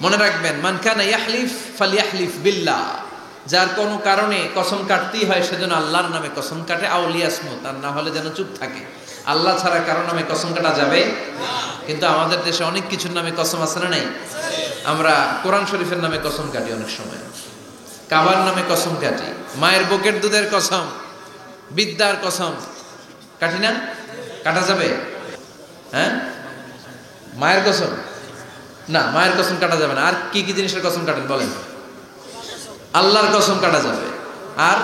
মনে রাখবেন, মান কানা ইয়াহলিফ ফালইয়াহলিফ বিল্লাহ, যার কোনো কারণে কসম কাটতেই হয় সেজন্য আল্লাহর নামে কসম কাটে, আউলিয়াসমুত, আর না হলে যেন চুপ থাকে। আল্লাহ ছাড়া কারো নামে কসম কাটা যাবে না। কিন্তু আমাদের দেশে অনেক কিছুর নামে কসম আছে না নাই? আমরা কোরআন শরীফের নামে কসম কাটি, অনেক সময় কাবার নামে কসম কাটি, মায়ের বুকের দুধের কসম, বিদ্যার কসম কাটি না? কাটা যাবে? হ্যাঁ, মায়ের কসম না, মায়ের কসম কাটা যাবে না। আর কি কি জিনিসের কসম কাটেন বলেন? আল্লাহর কসম কাটা যাবে, আর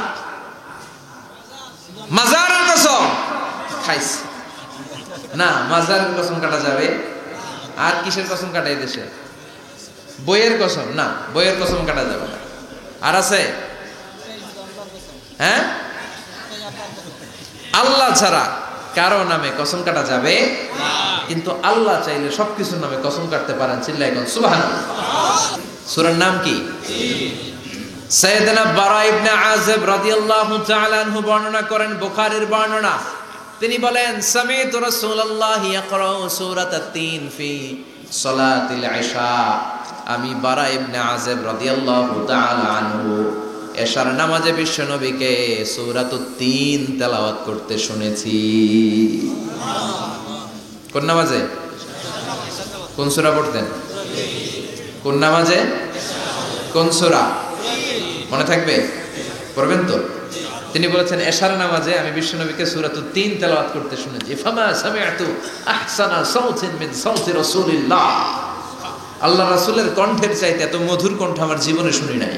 মাজারের কসম খাইস না, মাজারের কসম কাটা যাবে। আর কিসের কসম কাটাই দেশে? বইয়ের কসম না, বইয়ের কসম কাটা যাবে না। আর আছে? হ্যাঁ, আল্লাহ ছাড়া কারো নামে কসম কাটা যাবে না। কিন্তু আল্লাহ চাইলে সবকিছুর নামে কসম কাটতে পারেন। চিল্লায় কোন সুবহানাল্লাহ। সূরার নাম কি? সাইয়েদনা বারা ইবনে আযিব রাদিয়াল্লাহু তাআলা আনহু বর্ণনা করেন, বুখারীর বর্ণনা। তিনি বলেন, সামি'তু রাসূলুল্লাহ ইয়াকরাউ সূরাতাত তিন ফি সালাতিল ইশা। আমি বারা ইবনে আযিব রাদিয়াল্লাহু তাআলা আনহু এশার নামাজে বিশ্ব নবীকে সূরাতুত তিন তেলাওয়াত করতে শুনেছি। কোন নামাজে? কোন সূরা পড়তেন? কোন নামাজে? কোন সূরা? মনে থাকবে? পড়বেন তো? তিনি বলেছেন, এশার নামাজে আমি বিশ্বনবীকে সূরাতুত তিন তেলাওয়াত করতে শুনেছি। ফামা সামি'তু আহসানা সাউতিন মিন সাউতি রাসূলিল্লাহ। আল্লাহ রাসূলের কণ্ঠের চাইতে এত মধুর কণ্ঠ আমার জীবনে শুনি নাই।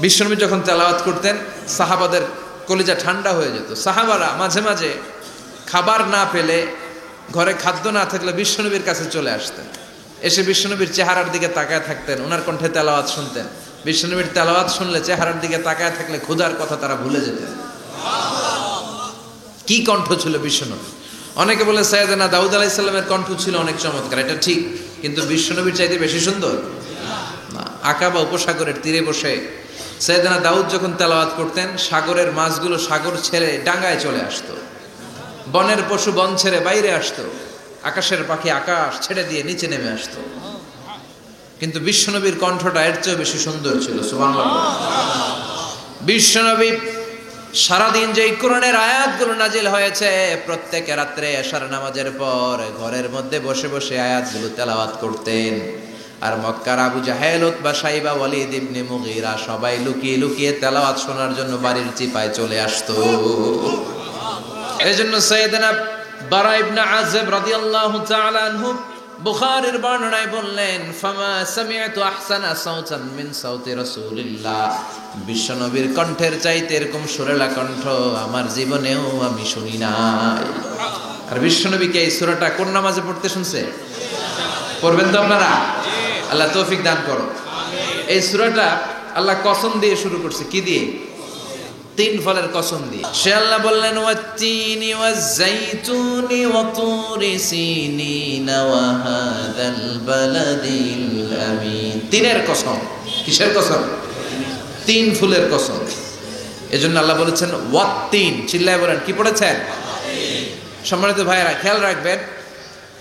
বিশ্বনবী যখন তেলাওয়াত করতেন, সাহাবাদের কলিজা ঠান্ডা হয়ে যেত। সাহাবারা মাঝে মাঝে খাবার না পেলে, ঘরে খাদ্য না থাকলে বিশ্বনবীর কাছে চলে আসতেন। এসে বিশ্বনবীর চেহারার দিকে তাকায় থাকতেন, ওনার কণ্ঠে তেলাওয়াত শুনতেন। বিশ্বনবীর তেলাওয়াত শুনলে চেহারার দিকে তাকায় থাকলে ক্ষুধার কথা তারা ভুলে যেতেন। কি কণ্ঠ ছিল বিশ্বনবী! অনেকে বলে সাইয়েদনা দাউদ আলাইহিস সালামের কণ্ঠ ছিল অনেক চমৎকার, এটা ঠিক, কিন্তু বিশ্বনবীর চাইতে বেশি সুন্দর না। আকাবা উপসাগরের তীরে বসে সাইয়েদনা দাউদ যখন তেলাওয়াত করতেন, সাগরের মাছগুলো সাগর ছেড়ে ডাঙায় চলে আসতো, বনের পশু বন ছেড়ে বাইরে আসতো, আকাশের পাখি আকাশ ছেড়ে দিয়ে নিচে নেমে আসতো। কিন্তু বিশ্বনবীর কণ্ঠটা এর চেয়ে বেশি সুন্দর ছিল। সুবহানাল্লাহ। বিশ্বনবী সারাদিন যে কোরআনের আয়াতগুলো নাজিল হয়েছে, প্রত্যেক রাত্রে এশার নামাজের পর ঘরের মধ্যে বসে বসে আয়াতগুলো তেলাওয়াত করতেন। আর মক্কার আবু জাহেল, উতবা, শাইবা, ওয়ালিদ ইবনে মুগীরা সবাই লুকিয়ে লুকিয়ে তেলাওয়াত শোনার জন্য বাড়ির চিপায় চলে আসতো। এজন্য সাইয়েদনা বারা ইবনে আযিব রাদিয়াল্লাহু তাআলা আনহু বুখারীর বর্ণনায় বললেন, ফামা সামি'তু আহসানা সাউতান মিন সাউতি রাসূলিল্লাহ। বিশ্বনবীর কণ্ঠের চাইতে এরকম সুরেলা কণ্ঠ আমার জীবনেও আমি শুনি নাই। আর বিশ্বনবীকে এই সূরাটা কোন নামাজে পড়তে শুনছে? পড়বেন তো আপনারা? আল্লাহ তৌফিক দান করো। এই সূরাটা আল্লাহ কসম দিয়ে শুরু করছে। কি দিয়ে? তিন ফলের কসম দিয়ে। সে আল্লাহ বললেন, ওয়াত-তিনি ওয়াজ-যাইতুনি ওয়া তুরি সিনিনা ওয়া হাযাল বালাদিল আমিন। তিনের কসম। কিসের কসম? তিন ফুলের কসম। এজন্য আল্লাহ বলেছেন ওয়াত-তিন। চিল্লায় বলেন, কি পড়েছেন? সম্মানিত ভাইয়েরা, খেয়াল রাখবেন,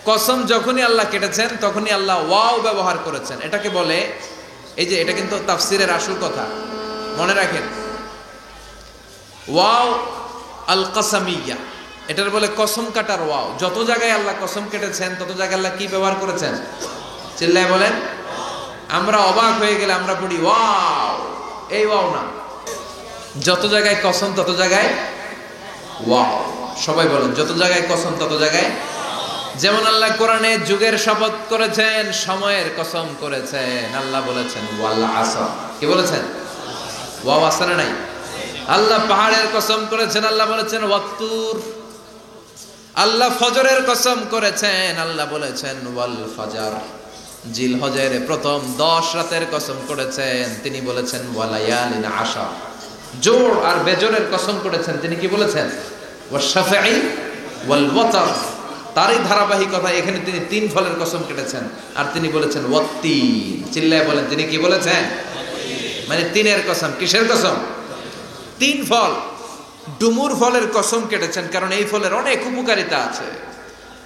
কসম যখনই আল্লাহ কেটেছেন তখনই আল্লাহ ওয়াও ব্যবহার করেছেন। এটাকে বলে, এই যে এটা কিন্তু তাফসীরের আসল কথা, মনে রাখেন, ওয়াও আল কাসামিয়া, এটার বলে কসম কাটার ওয়াও। যত জায়গায় আল্লাহ কসম কেটেছেন তত জায়গায় আল্লাহ কি ব্যবহার করেছেন? চিল্লায় বলেন। আমরা অবাক হয়ে গেলে আমরা পড়ি ওয়াও, এই ওয়াও না, যত জায়গায় কসম তত জায়গায় ওয়াও। সবাই বলেন, যত জায়গায় কসম তত জায়গায়। যেমন আল্লাহ কোরআনে যুগের শপথ করেছেন, সময়ের কসম করেছেন। আল্লাহ বলেছেন ওয়াল আসর। কি বলেছেন? ওয়াও আছে না নাই? আল্লাহ পাহাড়ের কসম করেছেন, আল্লাহ বলেছেন ওয়াত্তুর। আল্লাহ ফজরের কসম করেছেন, আল্লাহ বলেছেন ওয়াল ফজর। জিলহজের প্রথম 10 রাতের কসম করেছেন, তিনি বলেছেন ওয়ালায়ালিন আশর। জোর আর বেজোরের কসম করেছেন, তিনি কি বলেছেন? ওয়াশ-শাফঈ ওয়াল ওয়াতর। তারই ধারাবাহিকতা এখানে তিনি তিন ফলের কসম কেটেছেন, আর তিনি বলেছেন ওয়াত্তিন। চিল্লায় বলেন, তিনি কি বলেছেন? মানে তিনের কসম। কিসের কসম? তিন ফল। ডুমুর ফলের কসম কেটেছেন, কারণ এই ফলের অনেক উপকারিতা আছে।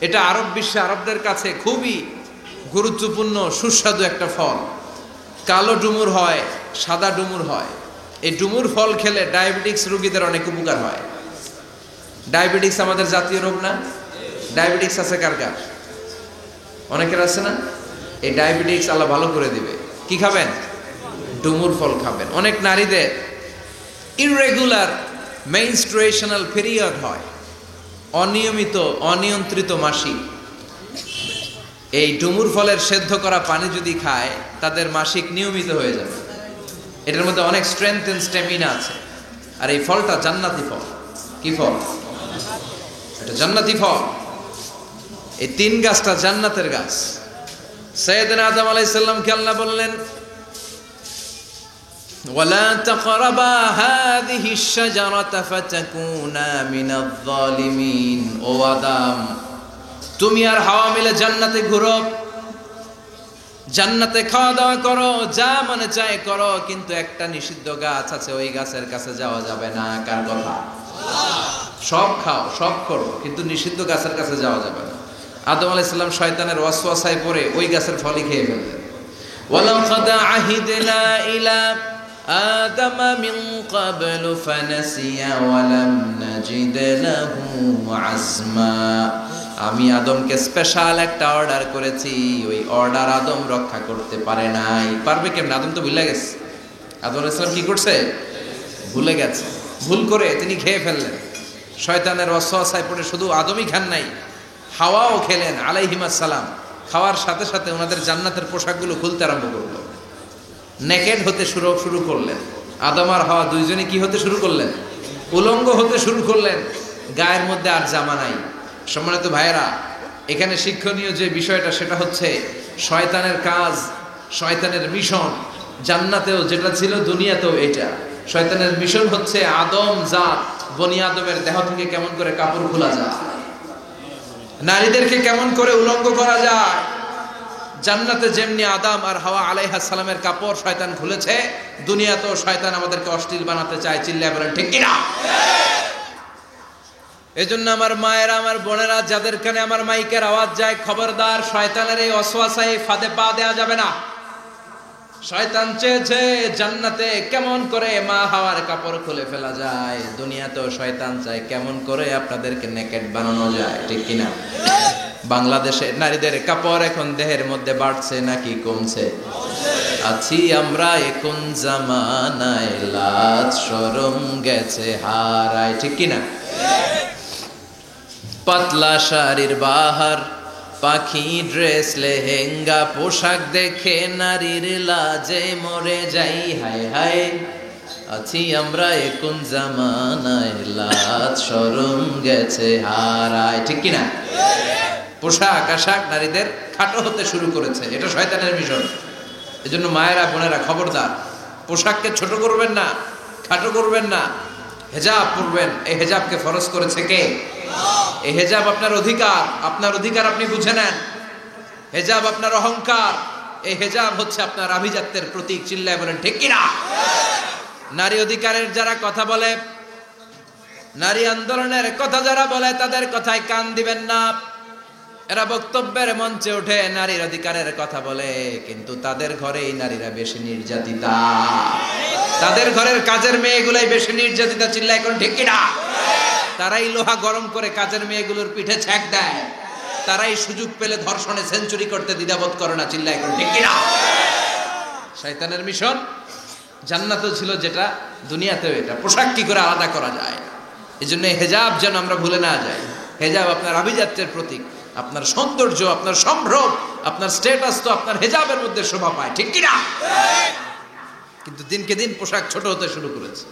এটা আরব বিশ্বে, আরবদের কাছে খুবই গুরুত্বপূর্ণ সুস্বাদু একটা ফল। কালো ডুমুর হয়, সাদা ডুমুর হয়। এই ডুমুর ফল খেলে ডায়াবেটিক্স রোগীদের অনেক উপকার হয়। ডায়াবেটিক্স আমাদের জাতীয় রোগ না? ডায়াবেটিক্স আছে কার কার? অনেকের আছে না? এই ডায়াবেটিক্স আল্লাহ ভালো করে দিবে। কি খাবেন? ডুমুর ফল খাবেন। অনেক নারীদের ইররেগুলার মেনস্ট্রুয়েশনাল পিরিয়ড হয়, অনিয়মিত অনিয়ন্ত্রিত মাসিক। এই ডুমুর ফলের সেদ্ধ করা পানি যদি খায় তাদের মাসিক নিয়মিত হয়ে যাবে। এটার মধ্যে অনেক স্ট্রেংথ এন্ড স্ট্যামিনা আছে। আর এই ফলটা জান্নাতি ফল। কি ফল? এটা জান্নাতি ফল। এই তিন গাছটা জান্নাতের গাছ। সাইয়েদনা আদম আলাইহিস সালামকে আল্লাহ বললেন, ওয়ালা তাকরাবা হাযিহিশ শাজারাতা ফাতাকুনা মিনাজ জালিমিন। ও আদম, তুমি আর হাওয়া মিলে জান্নাতে ঘুরো, জান্নাতে খাওয়া দাওয়া করো, যা মনে চায় করো, কিন্তু একটা নিষিদ্ধ গাছ আছে, ওই গাছের কাছে যাওয়া যাবে না। কার কথা? সব খাও, সব করো, কিন্তু নিষিদ্ধ গাছের কাছে যাওয়া যাবে না। আদম আলাইহিস সালাম শয়তানের ওয়াসওয়াসায় পড়ে ওই গাছের ফলই খেয়ে ফেললেন। ওয়ালাকাদ আহিদনা ইলা আদম মিন ক্বাবলু ফানাসিয়া ওয়া লাম নাজিদ লাহু আজমা। আমি আদমকে স্পেশাল একটা অর্ডার করেছি, ওই অর্ডার আদম রক্ষা করতে পারে নাই। পারবে কেমন? আদম তো ভুলে গেছে। আদম আলাইহিস সালাম কি করছে? ভুলে গেছে। ভুল করে তিনি খেয়ে ফেললেন। শয়তানের ওয়াসওয়াসায় পড়ে শুধু আদমই খান নাই, হাওয়াও খেলেন আলাইহিমাস সালাম। খাওয়ার সাথে সাথে ওনাদের জান্নাতের পোশাকগুলো খুলতে আরম্ভ করলো, নেকেড হতে শুরু করলেন। আদম আর হাওয়া দুইজনে কি হতে শুরু করলেন? উলঙ্গ হতে শুরু করলেন। গায়ের মধ্যে আর জামা নাই। সম্মানিত ভাইয়েরা, এখানে শিক্ষণীয় যে বিষয়টা সেটা হচ্ছে শয়তানের কাজ, শয়তানের মিশন জান্নাতেও যেটা ছিল দুনিয়াতেও এটা। শয়তানের মিশন হচ্ছে আদম জাত, বনি আদমের দেহ থেকে কেমন করে কাপড় খোলা যায়, নারীদেরকে কেমন করে উলঙ্গ করা যায়। জান্নাতে যেমনি আদম আর হাওয়া আলাইহিস সালামের কাপড় শয়তান খুলেছে, দুনিয়াতেও শয়তান আমাদেরকে অশ্লীল বানাতে চায়। চিল্লায় বলেন ঠিক কিনা? এজন্য আমার মায়েরা, আমার বোনেরা, যাদের কানে আমার মাইকের আওয়াজ যায়, খবরদার, শয়তানের এই ওয়াসওয়াসায় ফাঁদে পা দেওয়া যাবে না। শয়তান চেয়েছে জান্নাতে কেমন করে মা হাওয়ার কাপড় খুলে ফেলা যায়, দুনিয়াতেও শয়তান চায় কেমন করে আপনাদেরকে নেকেড বানানো যায়। ঠিক কিনা? বাংলাদেশে নারীদের কাপড় এখন দেহের মধ্যে বাড়ছে নাকি কমছে? আছি আমরা এখন জামানায়, লাজ শরম গেছে হারায়। ঠিক কিনা? পাতলা শাড়ির বাহার, পাখি ড্রেস, লেহেঙ্গা পোশাক দেখে নারীর লাজে মরে যাই। হায় হায়, আছি আমরা এখন জামানায়, লাজ শরম গেছে হারায়। ঠিক কিনা? পোশাক আশাক নারীদের খাটো হতে শুরু করেছে, এটা শয়তানের মিশন। এজন্য মায়েরা বোনেরা খবরদার, পোশাককে ছোট করবেন না, খাটো করবেন না, হেজাব পরবেন। এই হেজাবকে ফরজ করেছে কে? এই হেজাব আপনার অধিকার, আপনার অধিকার আপনি বুঝে নেন। হেজাব আপনার অহংকার, এই হেজাব হচ্ছে আপনার আভিজাত্যের প্রতীক। চিল্লায় বলেন ঠিক কিনা? নারী অধিকারের যারা কথা বলে, নারী আন্দোলনের কথা যারা বলে, তাদের কথায় কান দিবেন না। এরা বক্তব্যের মঞ্চে উঠে নারীর অধিকারের কথা বলে, কিন্তু তাদের ঘরেই নারীরা বেশি নির্যাতিতা, তাদের ঘরের কাজের মেয়েগুলাই বেশি নির্যাতিতা। চিল্লায় এখন ঠিক কিনা? তারাই লোহা গরম করে কাজের মেয়েগুলোর পিঠে ছ্যাঁক দেয়, তারাই সুযোগ পেলে ধর্ষণে সেঞ্চুরি করতে দ্বিধাবোধ করে না। চিল্লায় এখন ঠিক কিনা? শয়তানের মিশন জান্নাতেও ছিল যেটা, দুনিয়াতেও এটা। পোশাক কি করে আলাদা করা যায়? এই জন্য হেজাব যেন আমরা ভুলে না যাই। হেজাব আপনার আভিজাত্যের প্রতীক, আপনার সৌন্দর্য, আপনার সম্ভ্রম, আপনার স্ট্যাটাস তো আপনার হেজাবের মধ্যে শোভা পায়। ঠিক কিনা? কিন্তু দিনকে দিন পোশাক ছোট হতে শুরু করেছে।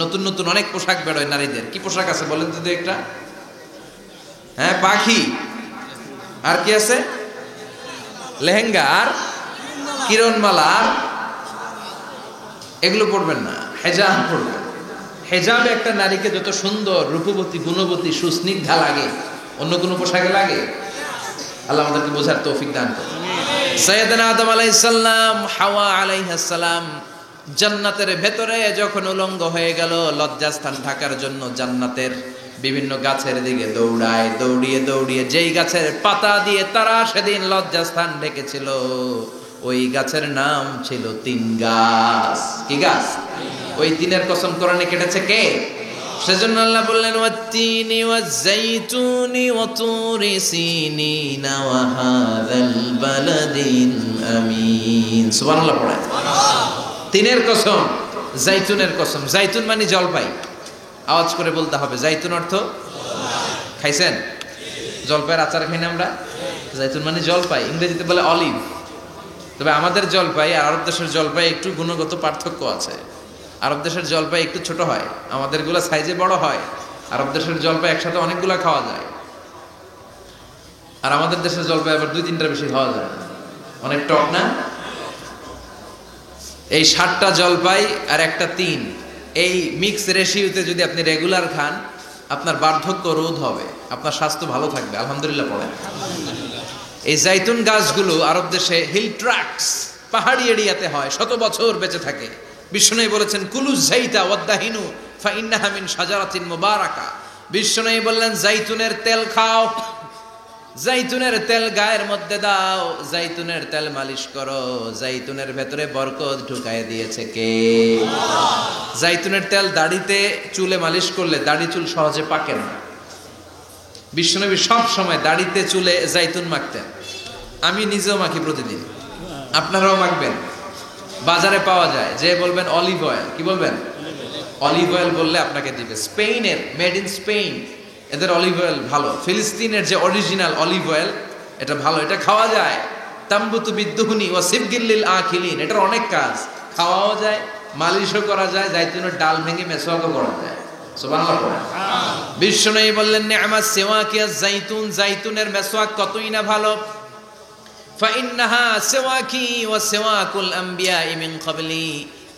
নতুন নতুন অনেক পোশাক বেরোয় নারীদের। কি পোশাক আছে বলেন তো একটা? হ্যাঁ, পাখি, আর কি আছে? লেহেঙ্গা আর কিরণমালা, আর এগুলো পরবেন না, হেজাব পরবেন। হেজাবে একটা নারীকে যত সুন্দর, রূপবতী, গুণবতী, সুস্নিগ্ধা লাগে, অন্য কোনো পোশাকে লাগে? আল্লাহ আমাদেরকে বোঝার তৌফিক দান করুন। সাইয়েদনা আদম আলাইহিস সালাম, হাওয়া আলাইহিস সালাম জান্নাতের ভেতরে যখন উলঙ্গ হয়ে গেল, লজ্জাস্থান ঢাকার জন্য জান্নাতের বিভিন্ন গাছের দিকে দৌড়ায়, দৌড়িয়ে দৌড়িয়ে যেই গাছের পাতা দিয়ে তারা সেদিন লজ্জাস্থান ঢেকেছিল ওই গাছের নাম ছিল তিন গাছ। কি গাছ? ওই তিনের কসম কোরআনে কেটেছে কে? সেজন্য আল্লাহ বললেন ওয়াত্তিনি ওয়াজ্জাইতুনি ওয়া তুরি সিনিনা ওয়া হাযাল বালাদিল আমিন। সুবহানাল্লাহ পড়ে। তিনের কসম, জাইতুনের কসম। জাইতুন মানে জলপাই। আওয়াজ করে বলতে হবে, জাইতুন অর্থ খাইছেন? জলপাইয়ের আচার খাই না আমরা? জাইতুন মানে জলপাই, ইংরেজিতে বলে অলিভ। তবে আমাদের জলপাই আর আরব দেশের জলপাই একটু গুণগত পার্থক্য আছে। আরব দেশের জলপাই একটু ছোট হয়, আমাদেরগুলো সাইজে বড় হয়। আরব দেশের জলপাই একসাথে অনেকগুলা খাওয়া যায়, আর আমাদের দেশের জলপাই আবার 2-3টার বেশি খাওয়া যায়, অনেক টক না? এই 7টা জলপাই আর একটা তিন, এই মিক্স রেশিওতে যদি আপনি রেগুলার খান আপনার বার্ধক্য রোধ হবে, আপনার স্বাস্থ্য ভালো থাকবে। আলহামদুলিল্লাহ পড়েন। এই জাইতুন গাছগুলো আরব দেশে হিল ট্রাক্টস, পাহাড়ি এরিয়াতে হয়, 100 বছর বেঁচে থাকে। বিষ্ণু বলেছেন কুলু জাইতা ওয়াদাহিনু ফাইন্নাহা মিন শাজারাতিন মুবারাকা। বিষ্ণু বললেন জাইতুনের তেল খাও, জাইতুনের তেল গায়ের মধ্যে দাও, জাইতুনের তেল মালিশ করো, জাইতুনের ভেতরে বরকত ঢুকায় দিয়েছে কে? জাইতুনের তেল দাড়িতে চুলে মালিশ করলে দাড়ি চুল সহজে পাকে না। বিশ্বনবী সব সময় দাড়িতে চুলে জাইতুন মাখতেন। আমি নিজেও মাখি প্রতিদিন, আপনারাও মাখবেন। বাজারে পাওয়া যায়, যে বলবেন অলিভ অয়েল, কি বলবেন? অলিভ অয়েল বললে আপনাকে দিবে। স্পেনের, মেড ইন স্পেন, এদের অলিভ অয়েল ভালো। ফিলিস্তিনের যে অরিজিনাল অলিভ অয়েল, এটা ভালো, এটা খাওয়া যায়। তাম্বুতু বিদ্দুহুনি ওয়া সিবগিল আখিলিন, এটার অনেক কাজ, খাওয়াও যায়, মালিশও করা যায়, জাইতুনের ডাল ভেঙে মেসওয়াকও করা যায়। সুবহানাল্লাহ। বিশ্বনবী বললেন নি'মাস সিওয়াকিয়া জাইতুন, জাইতুনের মেসওয়াক কতই না ভালো। ফাইন্নাহা সিওয়াকি ওয়া সিওয়াকুল আমবিয়াই মিন ক্বাবলি,